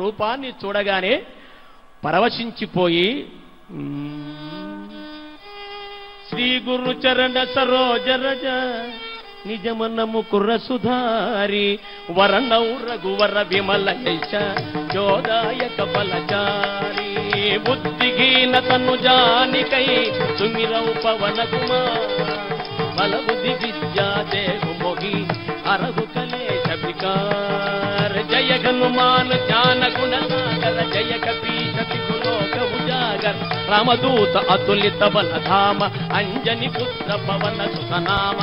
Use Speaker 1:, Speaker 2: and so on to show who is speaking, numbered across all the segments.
Speaker 1: రూపాన్ని చూడగానే పరవశించిపోయి శ్రీ గురు చరణ సరోజరజ నిజమన్నము కుర్ర సుధారి వరణౌ రఘువర విమల యశ జోదాయక బలచారి బుద్ధిహీన తను జానికై సుమిరౌ పవన కుమార బల బుద్ధి విద్యా దేహు మొగి అరగు కలేశ వికార జయ హనుమాన్ జ్ఞాన గుణ సాగర జయ కపీశ త్రిపులోక ఉజాగర రామదూత అతులిత బలధామ అంజని పుత్ర పవన సుతనామ.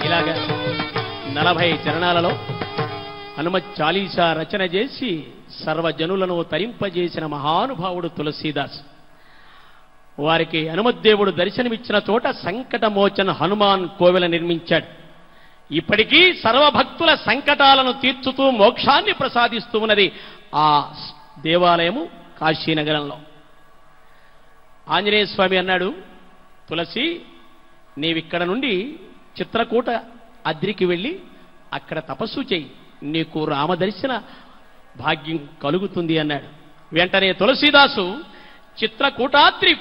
Speaker 1: ఇలాగా 40 చరణాలలో హనుమత్ చాలీసా రచన చేసి సర్వజనులను తరింపజేసిన మహానుభావుడు తులసీదాస్. వారికి హనుమద్దేవుడు దర్శనమిచ్చిన చోట సంకటమోచన హనుమాన్ కోవెల నిర్మించాడు. ఇప్పటికీ సర్వభక్తుల సంకటాలను తీర్చుతూ మోక్షాన్ని ప్రసాదిస్తూ ఉన్నది ఆ దేవాలయము కాశీనగరంలో. ఆంజనేయ స్వామి అన్నాడు, తులసి నీవిక్కడ నుండి చిత్రకూట అద్రికి వెళ్ళి అక్కడ తపస్సు చేయి, నీకు రామదర్శన భాగ్యం కలుగుతుంది అన్నాడు. వెంటనే తులసీదాసు చిత్రకూటాద్రి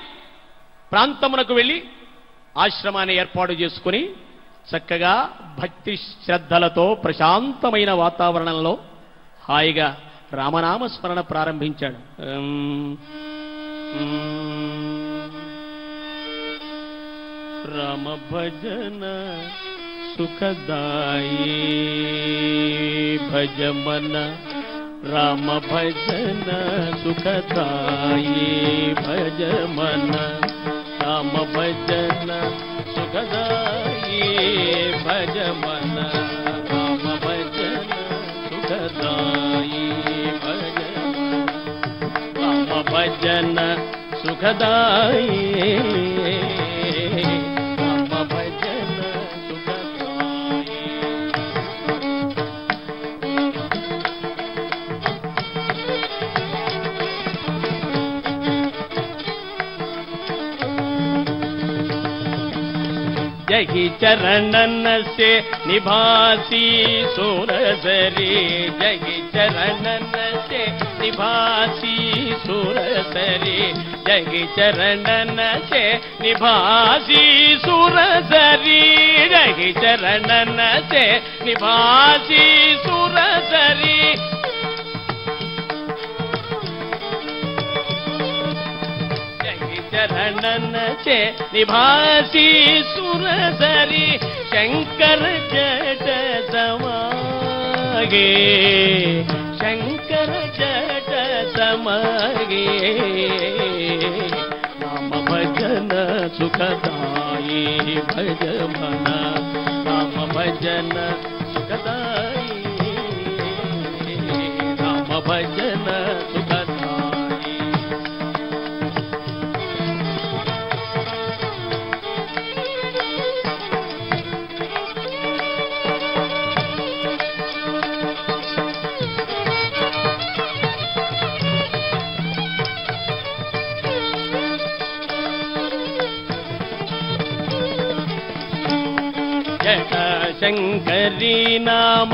Speaker 1: ప్రాంతమునకు వెళ్ళి ఆశ్రమాన్ని ఏర్పాటు చేసుకుని చక్కగా భక్తి శ్రద్ధలతో ప్రశాంతమైన వాతావరణంలో హాయిగా రామనామ స్మరణ ప్రారంభించాడు. రామ భజన సుఖదాయి భజమన రామ భజన సుఖదాయి భజమన రామ భజన సుఖదాయి భజమన రామ భజన సుఖదాయి భజమన రామ భజన సుఖదాయి जहि चरणन से निभासी सुरसरी जहि चरणन से निभासी सुरसरी जहि चरणन से निभासी सुरसरी जहि चरणन से निभासी सुरसरी चरणन से निभासी सुरसरी शंकर जट समागे शंकर जट समागे राम भजन सुखदाई भजमन राम भजन सुखदाई राम भजन सुखदाई. शंकरी नाम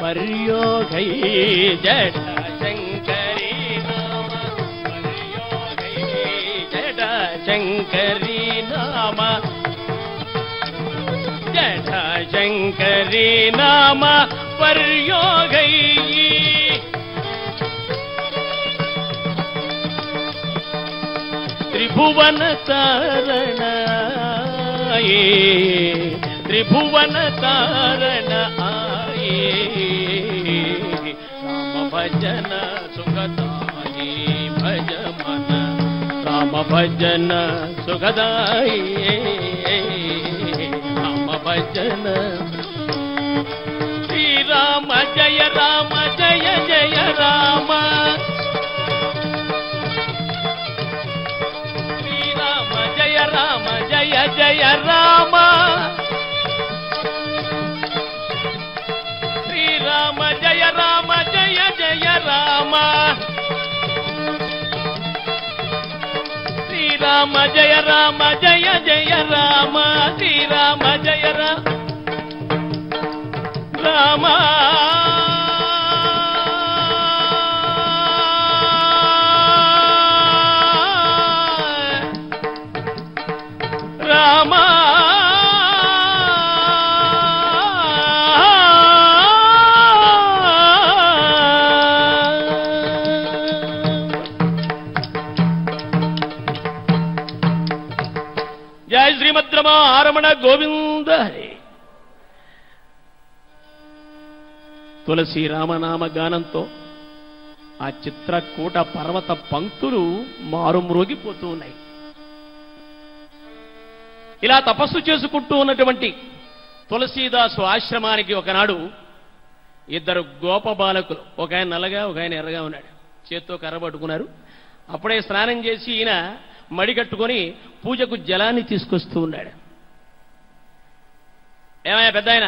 Speaker 1: पर्योगै जट शंकरी नाम पर्योगै जट शंकरी नाम जट शंकरी नाम पर्योगै त्रिभुवन तारण त्रिभुवन तारण आए राम भजन सुखदाई भजमन राम भजन सुखदाई राम भजन. श्री राम जय जय राम श्री राम जय जय राम राम जय जय राम श्री राम రామ జయ రామ జయ జయ రామ శ్రీరామ జయ రామ రామ జయ శ్రీమద్రమా ఆరమణ గోవింద హరి. తులసి రామనామ గానంతో ఆ చిత్రకూట పర్వత పంక్తులు మారుమ్రోగిపోతూ ఉన్నాయి. ఇలా తపస్సు చేసుకుంటూ ఉన్నటువంటి తులసీదాసు ఆశ్రమానికి ఒకనాడు ఇద్దరు గోప బాలకులు, ఒక ఆయన నల్లగా ఒక ఆయన ఎర్రగా ఉన్నాడు, చేత్తో కర్ర పట్టుకున్నారు. అప్పుడే స్నానం చేసి ఈయన మడికట్టుకొని పూజకు జలాన్ని తీసుకొస్తూ ఉన్నాడు. ఏమయ్యా పెద్ద ఆయన,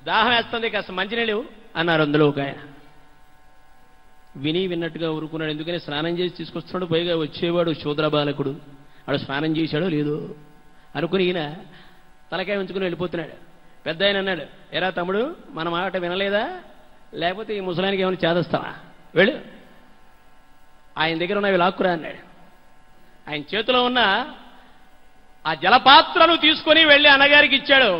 Speaker 1: దాహం వేస్తుంది, కాస్త మంచినీళ్ళు అన్నారు అందులో ఒక ఆయన. విన్నట్టుగా ఊరుకున్నాడు. ఎందుకని స్నానం చేసి తీసుకొస్తున్నాడు, పైగా వచ్చేవాడు శూద్ర బాలకుడు, వాడు స్నానం చేశాడో లేదో అనుకుని ఈయన తలకాయ ఉంచుకుని వెళ్ళిపోతున్నాడు. పెద్ద ఆయన అన్నాడు, ఎరా తమ్ముడు, మన మాట వినలేదా, లేకపోతే ఈ ముసలానికి ఏమైనా చేదస్తావా, వెళ్ళు ఆయన దగ్గర ఉన్నవి లాక్కురా అన్నాడు. ఆయన చేతిలో ఉన్న ఆ జలపాత్రను తీసుకొని వెళ్ళి అన్నగారికి ఇచ్చాడు.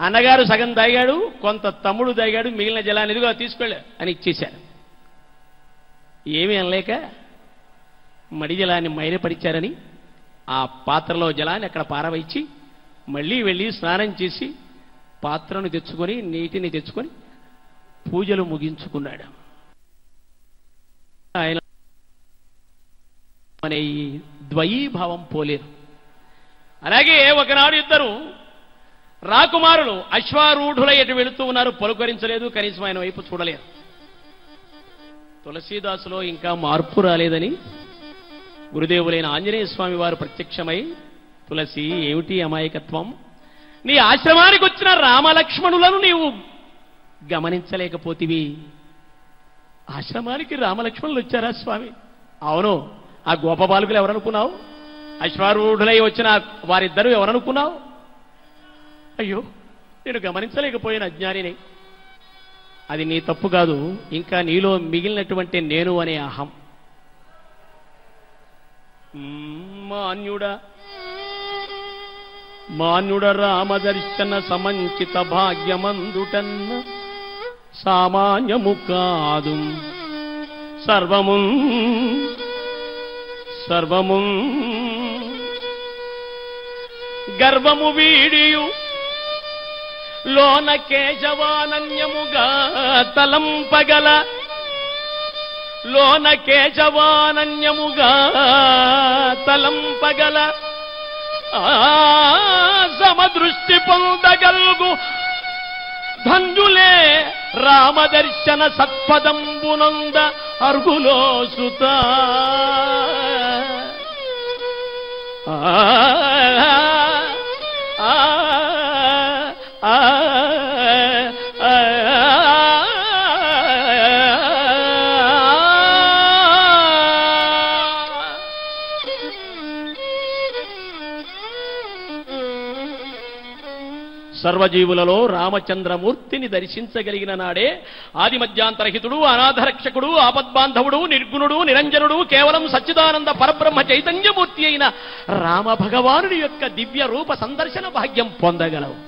Speaker 1: అన్నగారు సగం తాగాడు, కొంత తమ్ముడు తాగాడు, మిగిలిన జలాన్ని ఎదుగుగా తీసుకెళ్ళు అని ఇచ్చేశాడు. ఏమీ అనలేక మడి జలాన్ని మైరపరిచారని ఆ పాత్రలో జలాన్ని అక్కడ పారవచ్చి మళ్ళీ వెళ్ళి స్నానం చేసి పాత్రను తెచ్చుకొని నీటిని తెచ్చుకొని పూజలు ముగించుకున్నాడు. ఆయన అనే ఈ ద్వయీభావం పోలేరు. అలాగే ఒకనాడు ఇద్దరు రాకుమారులు అశ్వారూఢులై ఎటు వెళుతూ ఉన్నారు, పలుకరించలేదు, కనీసం ఆయన వైపు చూడలేరు. తులసీదాసులో ఇంకా మార్పు రాలేదని గురుదేవులైన ఆంజనేయ స్వామి వారు ప్రత్యక్షమై, తులసి ఏమిటి అమాయకత్వం, నీ ఆశ్రమానికి వచ్చిన రామలక్ష్మణులను నీవు గమనించలేకపోతివి. ఆశ్రమానికి రామలక్ష్మణులు వచ్చారా స్వామి? అవును. ఆ గోపబాలుకులు ఎవరనుకున్నావు? అశ్వారూఢులై వచ్చిన వారిద్దరూ ఎవరనుకున్నావు? అయ్యో, నేను గమనించలేకపోయిన అజ్ఞానిని. అది నీ తప్పు కాదు, ఇంకా నీలో మిగిలినటువంటి నేను అనే అహం. మాన్యుడ రామదర్శన సమంచిత భాగ్యమందుటన్న సామాన్యము కాదు. సర్వము గర్వము వీడియు లోన కేశవానన్యముగా తలంపగల, లోన కేశవానన్యముగా తలంపగల సమదృష్టి పొందగల్గు ధన్యులే రామదర్శన సత్పదంబునంద అర్హులో సుత. సర్వజీవులలో రామచంద్రమూర్తిని దర్శించగలిగిన నాడే ఆది మధ్యాంతరహితుడు, అనాథరక్షకుడు, ఆపద్బాంధవుడు, నిర్గుణుడు, నిరంజనుడు, కేవలం సచ్చిదానంద పరబ్రహ్మ చైతన్యమూర్తి అయిన రామ భగవానుడి యొక్క దివ్య రూప సందర్శన భాగ్యం పొందగలవు.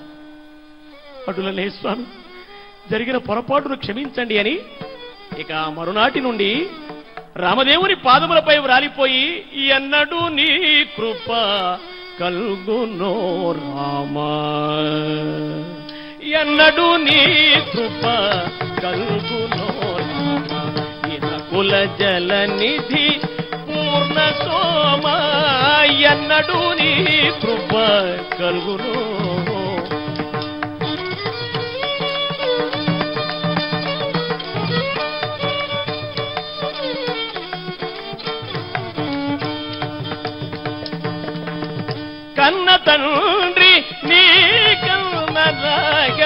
Speaker 1: అటులనే స్వామి, జరిగిన పొరపాటును క్షమించండి అని ఇక మరునాటి నుండి రామదేవుని పాదములపై వ్రాలిపోయి, ఎన్నడూ నీ కృప కల్గునో రామా, ఎన్నడూ నీ కృప కల్గునో రామా, ఇనకుల జలనిధి పూర్ణ సోమ, ఎన్నడూ నీ కృప కల్గునో. కన్న తండ్రి నీ కన్నలాగెవ్వరు,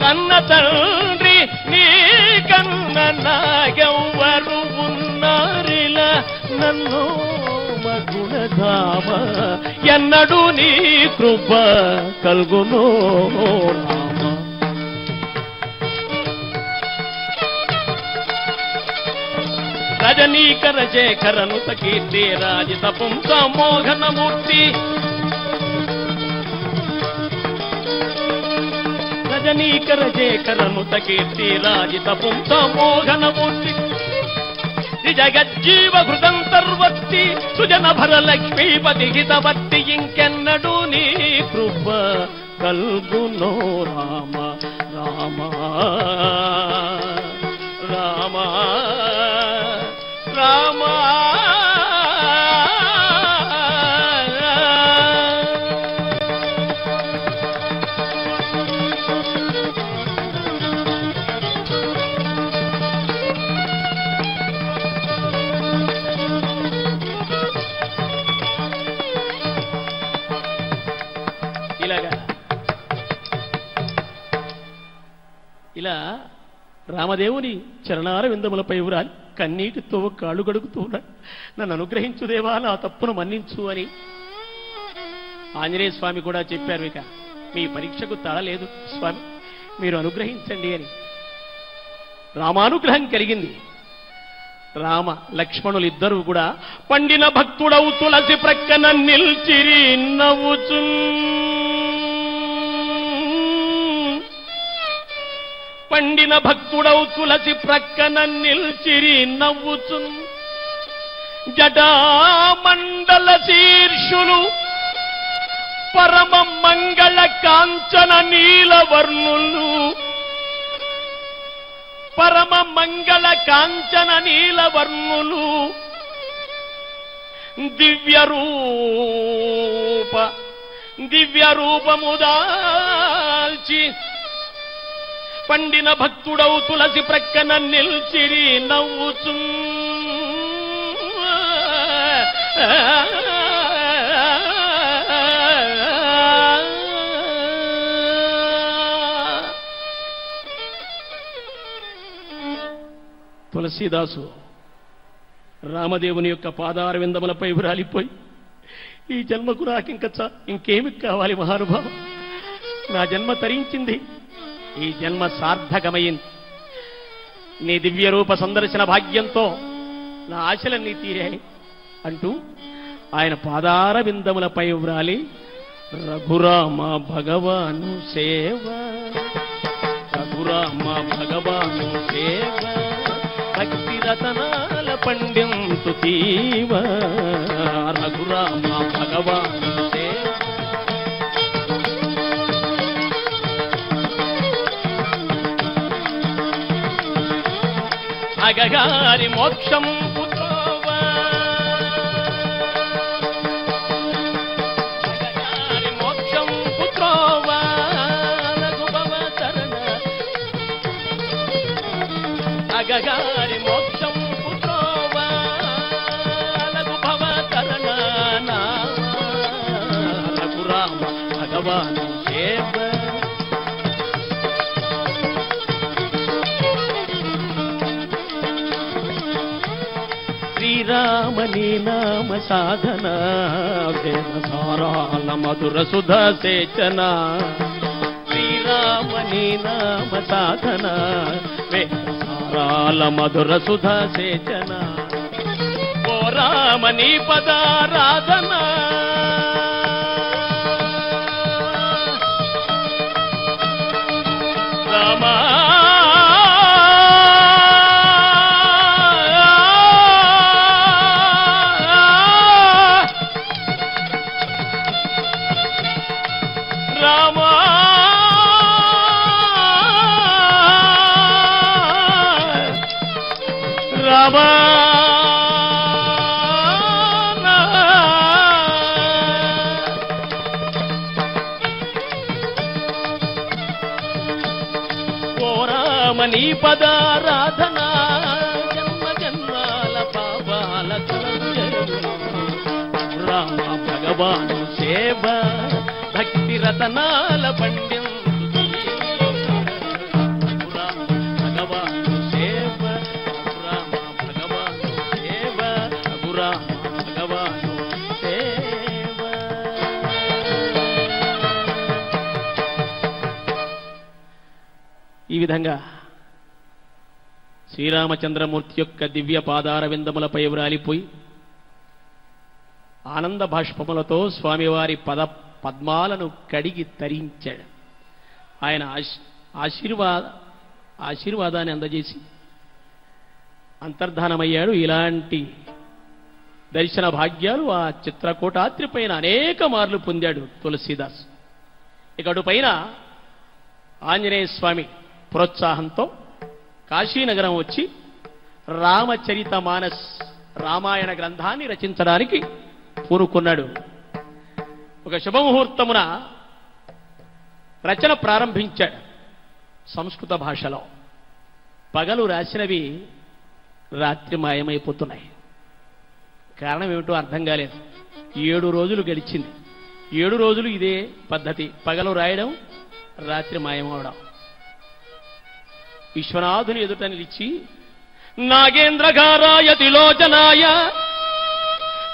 Speaker 1: కన్న తండ్రి నాగెవ్వరు ఉన్నారిలా నన్ను మగుణధామ ఎన్నడు నీ కృప కల్గునో రామ. రజనీకర శేఖరనుత కీర్తి రాజిత పుంస మోహనమూర్తి రజనీకర శేఖరనుత కీర్తి రాజిత పుంస మోహనమూర్తి జగజ్జీవ హృదంతర్వర్తి సుజన భర లక్ష్మీపతి హితవర్తి ఇంకెన్నడు నీ కృప కల్గునో రామ రామ రామ రామ. ఇలా రామదేవుని చరణార విందములపై వ్రాలి కన్నీటితో కాళ్ళు గడుగుతూ ఉన్నాడు. నన్ను అనుగ్రహించుదేవా, నా తప్పును మన్నించు అని ఆంజనేయ స్వామి కూడా చెప్పారు. ఇక మీ పరీక్షకు తాళలేదు స్వామి, మీరు అనుగ్రహించండి అని. రామానుగ్రహం కలిగింది. రామ లక్ష్మణులు ఇద్దరు కూడా పండిన భక్తుడవు తులసి ప్రక్కన నిల్చిరి నవ్వుచున్. పండిన భక్తుడవు తులసి ప్రక్కన నిల్చిరి నవ్వుచున్. జటామండల శీర్షులు పరమ మంగళ కాంచన నీలవర్ణులు పరమ మంగళ కాంచన నీలవర్ణులు దివ్య రూపముదాల్చి పండిన భక్తుడవు తులసి ప్రక్కన నిల్చిరి నవ్వుచు. తులసీదాసు రామదేవుని యొక్క పాదార విందములపై వ్రాలిపోయి, ఈ జన్మకు ఇంకేమి కావాలి మహానుభావ, నా జన్మ తరించింది, ఈ జన్మ సార్థకమైంది, నీ దివ్య రూప సందర్శన భాగ్యంతో నా ఆశలన్నీ తీరాయి అంటూ ఆయన పాదార విందములపై వ్రాలి రఘురామ భగవాను సేవ, రఘురామ భగవాను సేవ, భక్తి రతనాల పండింతు తీవ, రఘురామ భగవాను సేవ. అగగారి మోక్షం పుత్రోవా, అగగారి మోక్షం పుత్రోవా, రఘుభవ తరణ, అగగారి మోక్షం పుత్రోవా, రఘుభవ తరణ, రఘురామ భగవాను సేవ. శ్రీరామని నామ సాధన వేద సారాల మధుర సుధా సేచన, శ్రీరామని నామ సాధన వేద సారాల మధుర సుధా సేచన, ఓ రామని పదారాధన, రామా నీ పదారాధన జన్మ జన్మాల పాపాల రామ భగవాను సేవ, భక్తి రతనాల పండింతు రామ భగవాను సేవ, రామ భగవాను దేవ. ఈ విధంగా శ్రీరామచంద్రమూర్తి యొక్క దివ్య పాదార విందములపై వ్రాలిపోయి ఆనంద బాష్పములతో స్వామివారి పద్మాలను కడిగి తరించాడు. ఆయన ఆశీర్వాదాన్ని అందజేసి అంతర్ధానమయ్యాడు. ఇలాంటి దర్శన భాగ్యాలు ఆ చిత్రకూటాద్రి పైన అనేక మార్లు పొందాడు తులసీదాస్. ఇకడు పైన ఆంజనేయ స్వామి ప్రోత్సాహంతో కాశీనగరం వచ్చి రామచరిత మానస్ రామాయణ గ్రంథాన్ని రచించడానికి పూనుకున్నాడు. ఒక శుభముహూర్తమున రచన ప్రారంభించాడు సంస్కృత భాషలో. పగలు రాసినవి రాత్రి మాయమైపోతున్నాయి. కారణం ఏమిటో అర్థం కాలేదు. 7 రోజులు గడిచింది. 7 రోజులు ఇదే పద్ధతి, పగలు రాయడం రాత్రి మాయమవడం. విశ్వనాథుని ఎదుట నిలిచి నాగేంద్రగారాయ తిలోచనాయ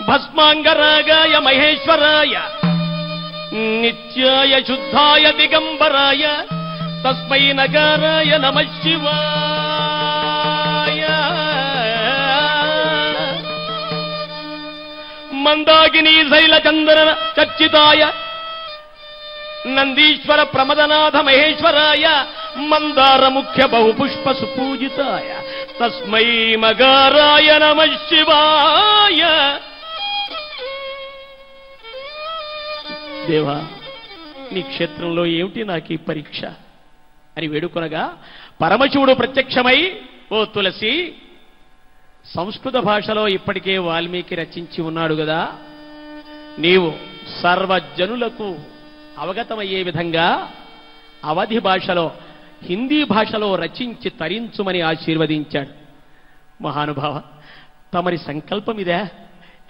Speaker 1: భస్మాంగరాగాయ మహేశ్వరాయ నిత్యాయ శుద్ధాయ దిగంబరాయ తస్మై నగారాయ నమః శివాయ మందాకినీ శైలచంద్రన చర్చితాయ నందీశ్వర ప్రమదనాథ మహేశ్వరాయ మందార ముఖ్య బహుపుష్ప సుపూజితాయ తస్మై మగారాయ నమః శివాయ. దేవా, నీ క్షేత్రంలో ఏమిటి నాకు ఈ పరీక్ష అని వేడుకొనగా పరమశివుడు ప్రత్యక్షమై, ఓ తులసి, సంస్కృత భాషలో ఇప్పటికే వాల్మీకి రచించి ఉన్నాడు కదా, నీవు సర్వజనులకు అవగతమయ్యే విధంగా అవధి భాషలో హిందీ భాషలో రచించి తరించుమని ఆశీర్వదించాడు. మహానుభావ, తమరి సంకల్పమిదే,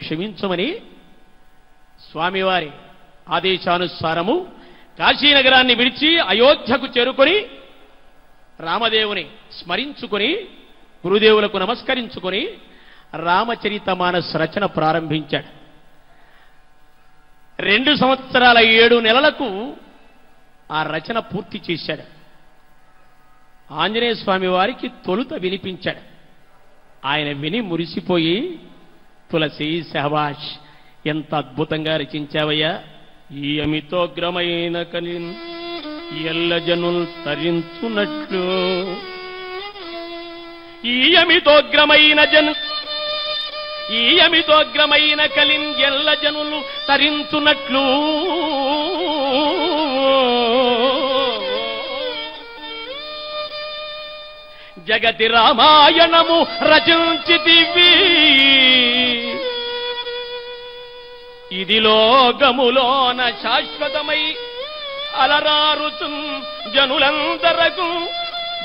Speaker 1: క్షమించమని స్వామివారి ఆదేశానుసారము కాశీనగరాన్ని విడిచి అయోధ్యకు చేరుకొని రామదేవుని స్మరించుకొని గురుదేవులకు నమస్కరించుకొని రామచరిత మానస్ రచన ప్రారంభించాడు. 2 సంవత్సరాల 7 నెలలకు ఆ రచన పూర్తి చేశాడు. ఆంజనేయ స్వామి వారికి తొలుత వినిపించాడు. ఆయన విని మురిసిపోయి, తులసి శహబాష్, ఎంత అద్భుతంగా రచించావయ్యా, ఈ అమితోగ్రమైన కలి ఎల్ల జనులు తరించున్నట్లు, ఈ అమితోగ్రమైన కలిన్ ఎల్ల జనులు తరించున్నట్లు జగతి రామాయణము రచించితివి, ఇది లోకములోన శాశ్వతమై అలరారుతు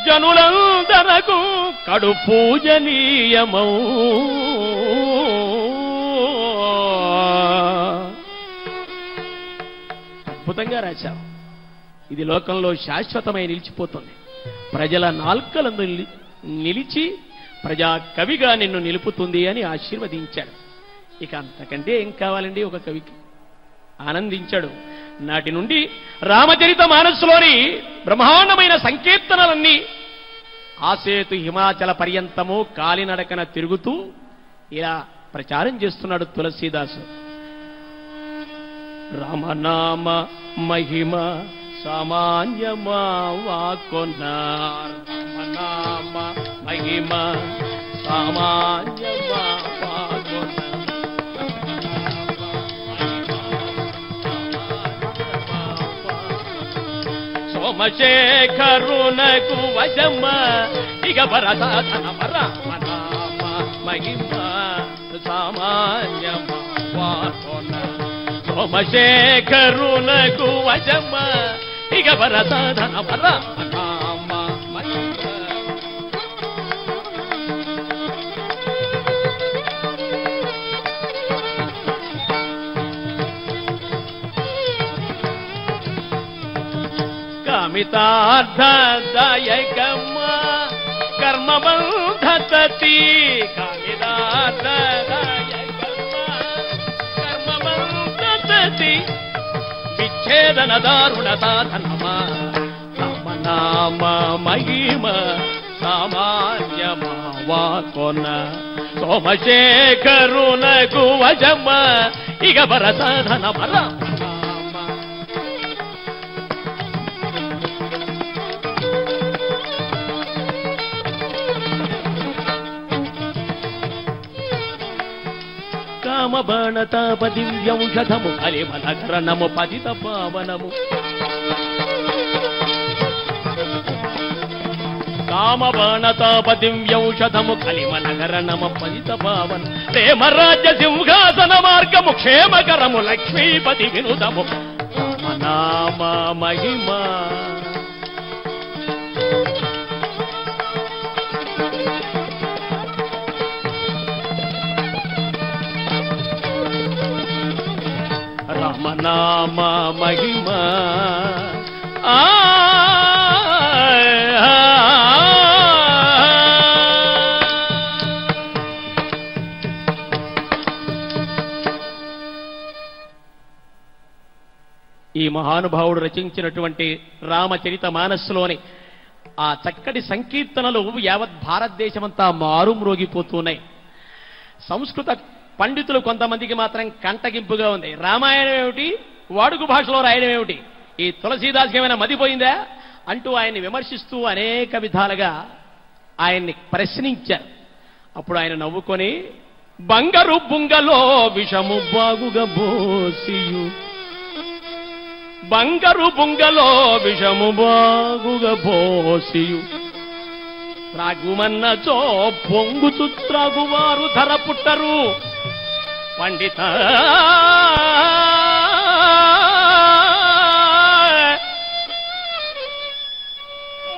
Speaker 1: జనులందరకు కడు పూజనీయమౌ. అద్భుతంగా రాశావు. ఇది లోకంలో శాశ్వతమై నిలిచిపోతుంది. ప్రజల నాల్కలందు నిలిచి ప్రజా కవిగా నిన్ను నిలుపుతుంది అని ఆశీర్వదించాడు. ఇక అంతకంటే ఏం కావాలండి ఒక కవికి? ఆనందించాడు. నాటి నుండి రామచరిత మానస్సులోని బ్రహ్మాండమైన సంకీర్తనలన్నీ ఆసేతు హిమాచల పర్యంతము కాలినడకన తిరుగుతూ ఇలా ప్రచారం చేస్తున్నాడు తులసీదాసు. రామనామ మహిమ సామాన్యమా వాకొన్నారు, రామనామ మహిమ సామాన్యమా వాకొన్నారు, సోమశేఖరునకు వశమ ఇక భరసాధన రామనామ మహిమ సామాన్యమా వాకొన్నారు, సోమశేఖరునకు వశమ ఇక భరసాధన రామనామ మహిమ. కామితార్థదాయకమ్మ కర్మబంధతతి, కామితార్థదాయకమ్మ ఛేదన దారుణ సాధనమా రామనామ మహిమ సామాన్యమావా కొన సోమశేఖరునకు వశమ ఇక వర సాధనమ కామబాణతాప దివ్యౌషధము కలిమనకరణము పతిత పావనము కామబాణతాప దివ్యౌషధము కలిమనకరణము పతిత పావన ప్రేమరాజ్య సింహాసన మార్గము క్షేమకరము లక్ష్మీపతి వినుదము రామనామ మహిమ రామనామ మహిమ ఈ మహానుభావుడు రచించినటువంటి రామచరిత మానస్సులోని ఆ చక్కటి సంకీర్తనలు యావత్ భారతదేశమంతా మారుమ్రోగిపోతున్నాయి. సంస్కృత పండితులు కొంతమందికి మాత్రం కంటగింపుగా ఉంది. రామాయణం ఏమిటి, వాడుక భాషలో రాయడం ఏమిటి, ఈ తులసీదాస్కి ఏమైనా మదిపోయిందా అంటూ ఆయన్ని విమర్శిస్తూ అనేక విధాలుగా ఆయన్ని ప్రశ్నించారు. అప్పుడు ఆయన నవ్వుకొని బంగారు బుంగలో విషము బాగుగా బోసియు బంగారు బుంగలో విషము బాగుగా బోసియు త్రాగుమన్నచో పొంగుచు త్రాగువారు ధర పుట్టరు పండిత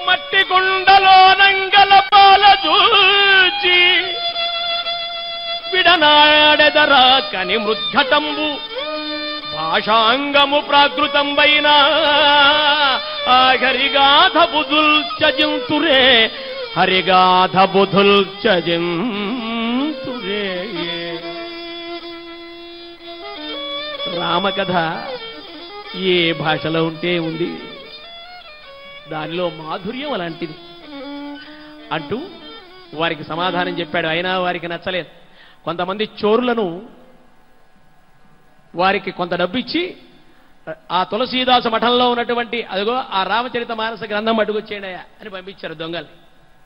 Speaker 1: మట్టి గుండలో నంగల పాల చూచి విడనాడెదరా కని మృద్ఘటంబు భాషాంగము ప్రాకృతం వైన హరిగాధ బుధుల్చజింతురే హరిగాధ బుధుల్చజింతురే. రామకథ ఏ భాషలో ఉంటే ఉంది, దానిలో మాధుర్యం అలాంటిది అంటూ వారికి సమాధానం చెప్పాడు. అయినా వారికి నచ్చలేదు. కొంతమంది చోరులను వారికి కొంత డబ్బు ఇచ్చి ఆ తులసీదాసు మఠంలో ఉన్నటువంటి అదిగో ఆ రామచరిత మానస గ్రంథం అడ్డుకొచ్చేయండియా అని పంపించారు దొంగలు.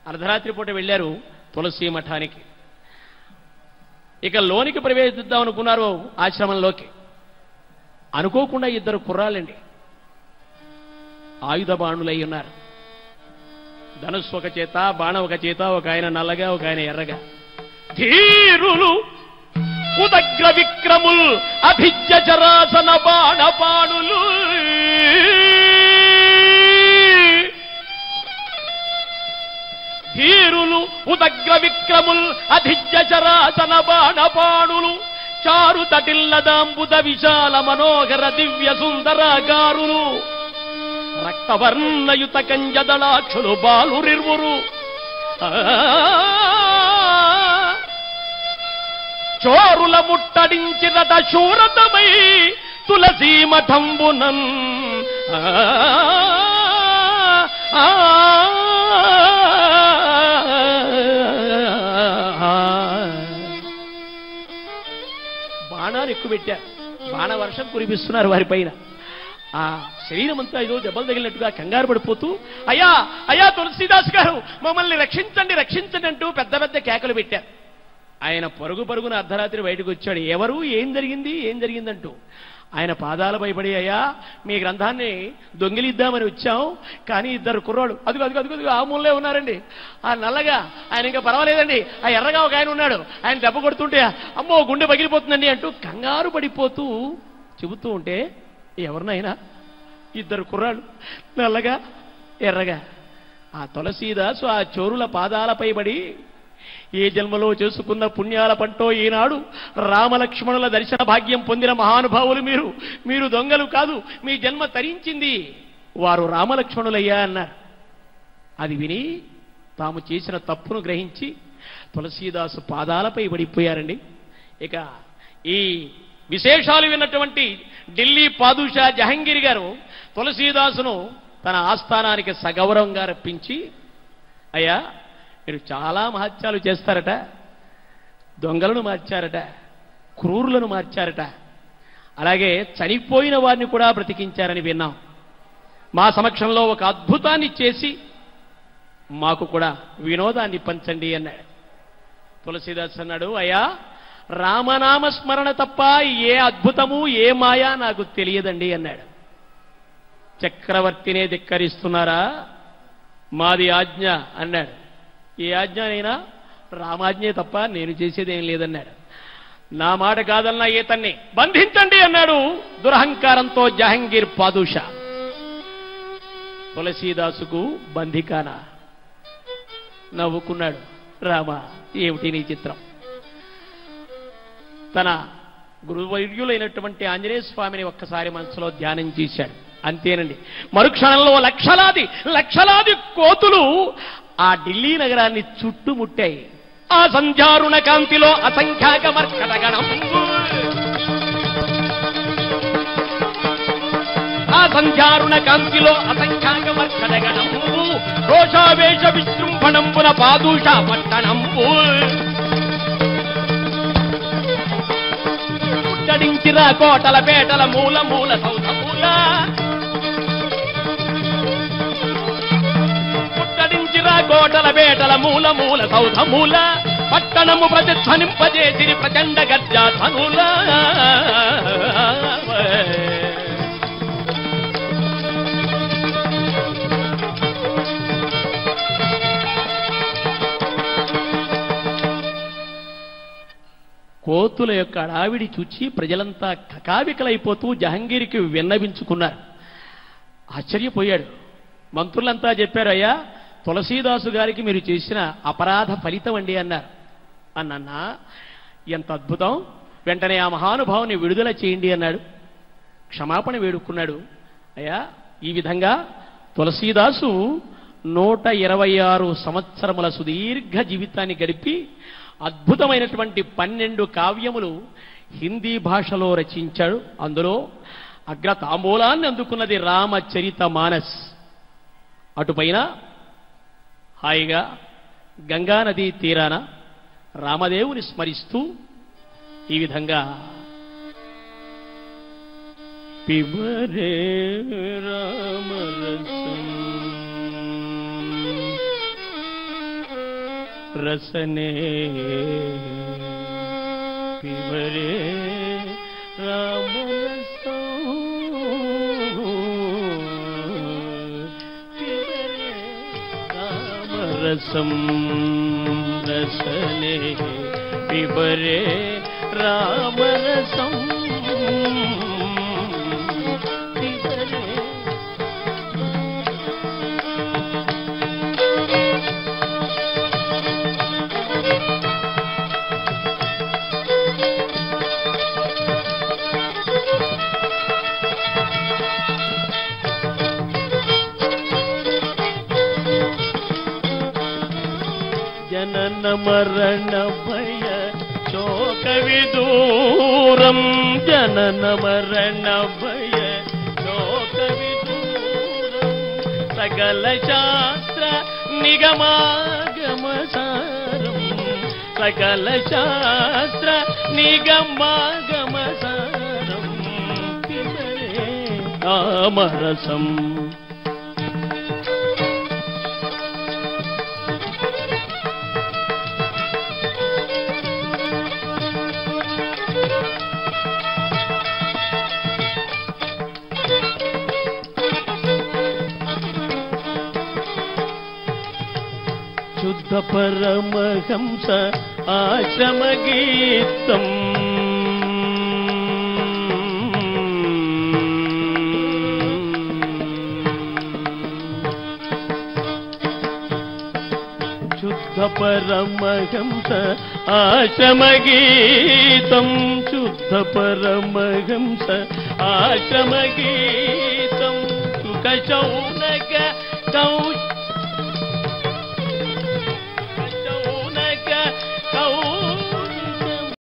Speaker 1: అర్ధరాత్రి పూట వెళ్ళారు తులసీ మఠానికి. ఇక లోనికి ప్రవేశిద్దాం అనుకున్నారు ఆశ్రమంలోకి. అనుకోకుండా ఇద్దరు కుర్రాళ్ళండి ఆయుధ బాణులై ఉన్నారు. ధనుస్సు ఒక చేత, బాణం ఒక చేత, ఒక ఆయన నల్లగా ఒక ఆయన ఎర్రగా. ధీరులు ఉదగ్ర విక్రముల్ అభిజ్య చరాసన బాణపాణులు ధీరులు ఉదగ్ర విక్రముల్ అధిజ్య చరాసన బాణపాణులు చారు తటిల్లదాంబుద విశాల మనోహర దివ్య సుందరాగారులు రక్తవర్ణయుత కంజదళాక్షులు బాలురిర్వురు చోరుల ముట్టడించినట శూరతమై తులసీ మఠంబునన్ బాణాలు ఎక్కువ పెట్టారు. బాణవర్షం కురిపిస్తున్నారు వారిపైన. ఆ శరీరం అంతా ఏదో దెబ్బలు తగిలినట్టుగా కంగారు పడిపోతూ అయ్యా అయ్యా తులసీదాస్ గారు మమ్మల్ని రక్షించండి రక్షించండి అంటూ పెద్ద పెద్ద కేకలు పెట్టారు. ఆయన పరుగు పరుగున అర్ధరాత్రి బయటకు వచ్చాడు. ఎవరు ఏం జరిగిందంటూ ఆయన పాదాలపై పడి అయ్యా మీ గ్రంథాన్ని దొంగిలిద్దామని వచ్చాం, కానీ ఇద్దరు కుర్రాడు అదుగు అదుగు అదుగు ఆ మూలే ఉన్నారండి. ఆ నల్లగా ఆయన ఇంకా పర్వాలేదండి, ఆ ఎర్రగా ఒక ఆయన ఉన్నాడు, ఆయన దెబ్బ కొడుతుంటే అమ్మో గుండె పగిలిపోతుందండి అంటూ కంగారు పడిపోతూ చెబుతూ ఉంటే ఎవరినైనా ఇద్దరు కుర్రాళ్ళు నల్లగా ఎర్రగా. ఆ తులసీదాసు ఆ చోరుల పాదాలపై పడి ఏ జన్మలో చేసుకున్న పుణ్యాల పంటో ఈనాడు రామలక్ష్మణుల దర్శన భాగ్యం పొందిన మహానుభావులు మీరు దొంగలు కాదు, మీ జన్మ తరించింది, వారు రామలక్ష్మణులయ్యా అన్నారు. అది విని తాము చేసిన తప్పును గ్రహించి తులసీదాసు పాదాలపై పడిపోయారండి. ఇక ఈ విశేషాలు విన్నటువంటి ఢిల్లీ పాదుషా జహంగీర్ గారు తులసీదాసును తన ఆస్థానానికి సగౌరవంగా రప్పించి, అయ్యా మీరు చాలా మహత్యాలు చేస్తారట, దొంగలను మార్చారట, క్రూరులను మార్చారట, అలాగే చనిపోయిన వారిని కూడా బ్రతికించారని విన్నాం. మా సమక్షంలో ఒక అద్భుతాన్ని చేసి మాకు కూడా వినోదాన్ని పంచండి అన్నాడు. తులసీదాస్ అన్నాడు, అయ్యా రామనామ స్మరణ తప్ప ఏ అద్భుతము ఏ మాయా నాకు తెలియదండి అన్నాడు. చక్రవర్తినే ధిక్కరిస్తున్నారా? మాది ఆజ్ఞ అన్నాడు. ఏ ఆజ్ఞనైనా రామాజ్ఞే తప్ప నేను చేసేదేం లేదన్నాడు. నా మాట కాదన్నా ఈతన్ని బంధించండి అన్నాడు దురహంకారంతో జహంగీర్ పాదుషా. తులసీదాసుకు బంధికానా? నవ్వుకున్నాడు. రామ, ఏమిటి నీ చిత్రం? తన గురువర్యులైనటువంటి ఆంజనేయ స్వామిని ఒక్కసారి మనసులో ధ్యానం చేశాడు. అంతేనండి, మరుక్షణంలో లక్షలాది కోతులు ఆ ఢిల్లీ నగరాన్ని చుట్టుముట్టాయి. ఆ సంధ్యారుణ కాంతిలో అసంఖ్యాక మర్కటగణం, ఆ సంధ్యారుణ కాంతిలో అసంఖ్యాక మర్కటగణంబు, రోషావేశ విజృంభణంబున పాదూష పట్టణంబు, ముట్టడించిన కోటల పేటల మూల మూల సౌధమూల, ముట్టడించిన కోటల పేటల మూల మూల సౌధమూల, పట్టణము ప్రతిధ్వనింపజేసిరి ప్రచండ గర్జాధనుల. కోతుల యొక్క అడావిడి చూచి ప్రజలంతా కకావికలైపోతూ జహంగీర్కి విన్నవించుకున్నారు. ఆశ్చర్యపోయాడు. మంత్రులంతా చెప్పారు, అయ్యా తులసీదాసు గారికి మీరు చేసిన అపరాధ ఫలితం అండి అన్నారు. అన్నన్నా ఎంత అద్భుతం, వెంటనే ఆ మహానుభావుని విడుదల చేయండి అన్నాడు. క్షమాపణ వేడుకున్నాడు. అయ్యా ఈ విధంగా తులసీదాసు 126 సంవత్సరముల సుదీర్ఘ జీవితాన్ని గడిపి అద్భుతమైనటువంటి 12 కావ్యములు హిందీ భాషలో రచించాడు. అందులో అగ్రతాంబూలాన్ని అందుకున్నది రామచరిత మానస్. అటుపైన హాయిగా గంగానదీ తీరాన రామదేవుని స్మరిస్తూ ఈ విధంగా పిబరే రామరసం రసనే పిబరే రామరసం పిబరే రామరసం రసనే పిబరే రామరసం పిబరే. జనన మరణ భయ శోక విదూరం, జనన మరణ భయ శోక విదూరం, సకల శాస్త్ర నిగమాగమ సారం, సకల శాస్త్ర నిగమాగమ సారం పిబరే రామరసం. శుద్ధ పరమహంస ఆశ్రమ గీతం, శుద్ధ పరమహంస ఆశ్రమ గీతం, శుద్ధ పరమహంస ఆశ్రమ గీతం, సుఖ శౌనక కౌ